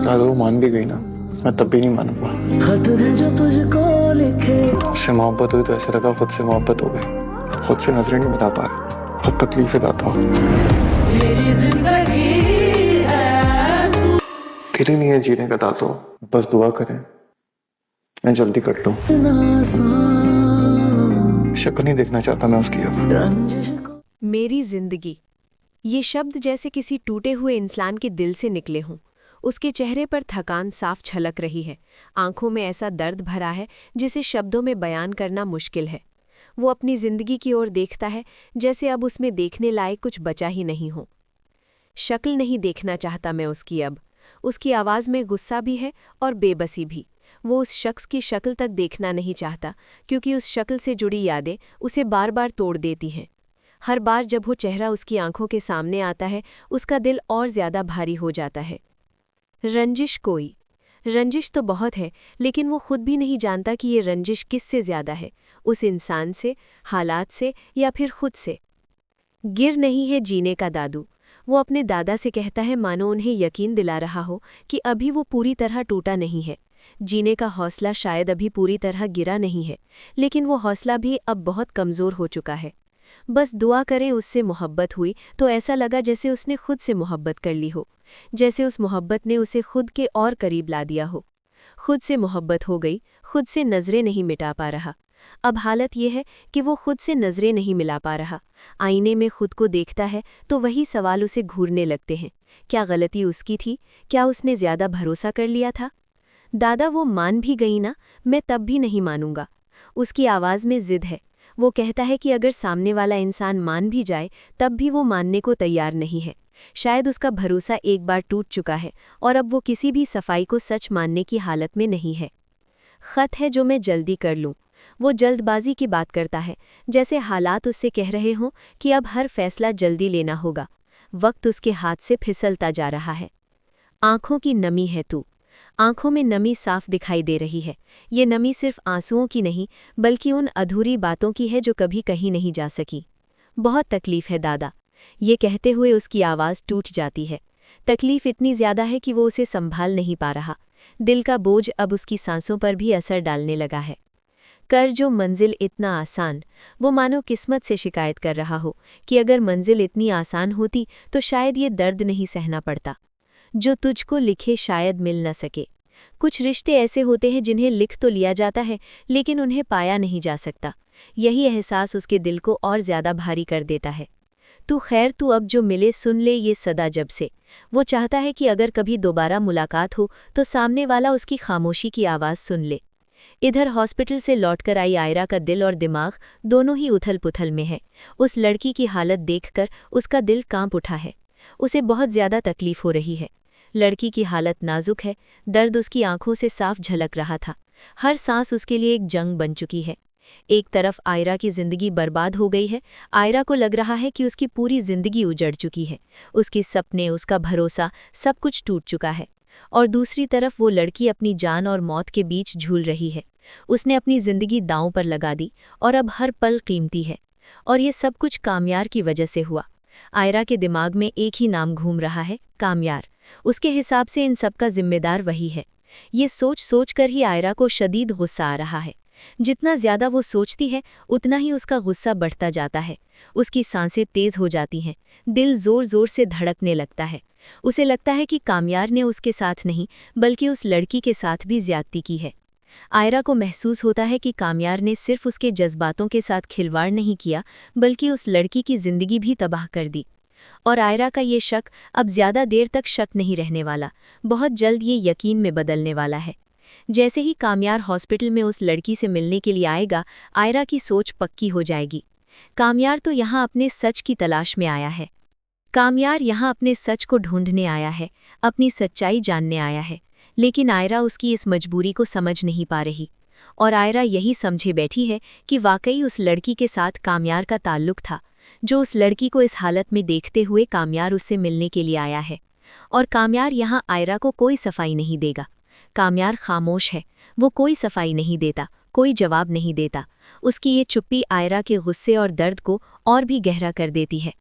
दादा वो मान भी गई ना, मैं तब भी नहीं मानूंगा। खत है जो तुझको लिखे। उससे मोहब्बत हुई तो ऐसा लगा खुद से मोहब्बत हो गई। खुद से नजरें नहीं बता पा रहे, बहुत तकलीफ है दादा। मेरी जिंदगी है तू। तेरे नहीं है जीने का दादो, बस दुआ करें मैं जल्दी कट लूं। शक्ल नहीं देखना चाहता मैं उसकी अब। मेरी जिंदगी, ये शब्द जैसे किसी टूटे हुए इंसान के दिल से निकले हों। उसके चेहरे पर थकान साफ छलक रही है, आंखों में ऐसा दर्द भरा है जिसे शब्दों में बयान करना मुश्किल है। वो अपनी जिंदगी की ओर देखता है जैसे अब उसमें देखने लायक कुछ बचा ही नहीं हो। शक्ल नहीं देखना चाहता मैं उसकी अब। उसकी आवाज़ में गुस्सा भी है और बेबसी भी। वो उस शख्स की शक्ल तक देखना नहीं चाहता, क्योंकि उस शक्ल से जुड़ी यादें उसे बार बार तोड़ देती हैं। हर बार जब वो चेहरा उसकी आंखों के सामने आता है, उसका दिल और ज़्यादा भारी हो जाता है। रंजिश तो बहुत है, लेकिन वो खुद भी नहीं जानता कि ये रंजिश किससे ज़्यादा है, उस इंसान से, हालात से, या फिर खुद से। गिर नहीं है जीने का दादू, वो अपने दादा से कहता है, मानो उन्हें यकीन दिला रहा हो कि अभी वो पूरी तरह टूटा नहीं है। जीने का हौसला शायद अभी पूरी तरह गिरा नहीं है, लेकिन वो हौसला भी अब बहुत कमज़ोर हो चुका है। बस दुआ करें उससे मोहब्बत हुई तो ऐसा लगा जैसे उसने खुद से मोहब्बत कर ली हो, जैसे उस मोहब्बत ने उसे खुद के और करीब ला दिया हो। खुद से मोहब्बत हो गई, खुद से नज़रें नहीं मिटा पा रहा। अब हालत यह है कि वो खुद से नज़रें नहीं मिला पा रहा। आईने में खुद को देखता है तो वही सवाल उसे घूरने लगते हैं। क्या गलती उसकी थी? क्या उसने ज़्यादा भरोसा कर लिया था? दादा वो मान भी गई ना, मैं तब भी नहीं मानूंगा। उसकी आवाज़ में ज़िद है। वो कहता है कि अगर सामने वाला इंसान मान भी जाए तब भी वो मानने को तैयार नहीं है। शायद उसका भरोसा एक बार टूट चुका है और अब वो किसी भी सफाई को सच मानने की हालत में नहीं है। ख़त है जो मैं जल्दी कर लूँ। वो जल्दबाजी की बात करता है, जैसे हालात उससे कह रहे हों कि अब हर फैसला जल्दी लेना होगा। वक्त उसके हाथ से फिसलता जा रहा है। आँखों की नमी है तू। आँखों में नमी साफ दिखाई दे रही है। ये नमी सिर्फ आंसुओं की नहीं, बल्कि उन अधूरी बातों की है जो कभी कहीं नहीं जा सकी। बहुत तकलीफ है दादा, ये कहते हुए उसकी आवाज़ टूट जाती है। तकलीफ इतनी ज़्यादा है कि वो उसे संभाल नहीं पा रहा। दिल का बोझ अब उसकी सांसों पर भी असर डालने लगा है। कर जो मंजिल इतना आसान, वो मानो किस्मत से शिकायत कर रहा हो कि अगर मंजिल इतनी आसान होती तो शायद ये दर्द नहीं सहना पड़ता। जो तुझको लिखे शायद मिल न सके। कुछ रिश्ते ऐसे होते हैं जिन्हें लिख तो लिया जाता है, लेकिन उन्हें पाया नहीं जा सकता। यही एहसास उसके दिल को और ज़्यादा भारी कर देता है। तू अब जो मिले सुन ले ये सदा जब से। वो चाहता है कि अगर कभी दोबारा मुलाकात हो तो सामने वाला उसकी खामोशी की आवाज़ सुन ले। इधर हॉस्पिटल से लौटकर आई आयरा का दिल और दिमाग दोनों ही उथल पुथल में है। उस लड़की की हालत देखकर उसका दिल कांप उठा है। उसे बहुत ज़्यादा तकलीफ हो रही है। लड़की की हालत नाजुक है, दर्द उसकी आंखों से साफ झलक रहा था। हर सांस उसके लिए एक जंग बन चुकी है। एक तरफ आयरा की जिंदगी बर्बाद हो गई है। आयरा को लग रहा है कि उसकी पूरी जिंदगी उजड़ चुकी है। उसके सपने, उसका भरोसा, सब कुछ टूट चुका है। और दूसरी तरफ वो लड़की अपनी जान और मौत के बीच झूल रही है। उसने अपनी जिंदगी दांव पर लगा दी और अब हर पल कीमती है। और ये सब कुछ कामयार की वजह से हुआ। आयरा के दिमाग में एक ही नाम घूम रहा है, कामयार। उसके हिसाब से इन सब का जिम्मेदार वही है। ये सोच सोच कर ही आयरा को शदीद गुस्सा आ रहा है। जितना ज़्यादा वो सोचती है उतना ही उसका गुस्सा बढ़ता जाता है। उसकी सांसें तेज़ हो जाती हैं, दिल ज़ोर ज़ोर से धड़कने लगता है। उसे लगता है कि कामयार ने उसके साथ नहीं बल्कि उस लड़की के साथ भी ज्यादती की है। आयरा को महसूस होता है कि कामयार ने सिर्फ उसके जज्बातों के साथ खिलवाड़ नहीं किया बल्कि उस लड़की की ज़िंदगी भी तबाह कर दी। और आयरा का ये शक अब ज़्यादा देर तक शक नहीं रहने वाला, बहुत जल्द ये यकीन में बदलने वाला है। जैसे ही कामयार हॉस्पिटल में उस लड़की से मिलने के लिए आएगा, आयरा की सोच पक्की हो जाएगी। कामयार तो यहाँ अपने सच की तलाश में आया है। कामयार यहाँ अपने सच को ढूंढने आया है, अपनी सच्चाई जानने आया है। लेकिन आयरा उसकी इस मजबूरी को समझ नहीं पा रही। और आयरा यही समझे बैठी है कि वाकई उस लड़की के साथ कामयार का ताल्लुक था, जो उस लड़की को इस हालत में देखते हुए कामयार उससे मिलने के लिए आया है। और कामयार यहाँ आयरा को कोई सफाई नहीं देगा। कामयार खामोश है, वो कोई सफाई नहीं देता, कोई जवाब नहीं देता। उसकी ये चुप्पी आयरा के गुस्से और दर्द को और भी गहरा कर देती है।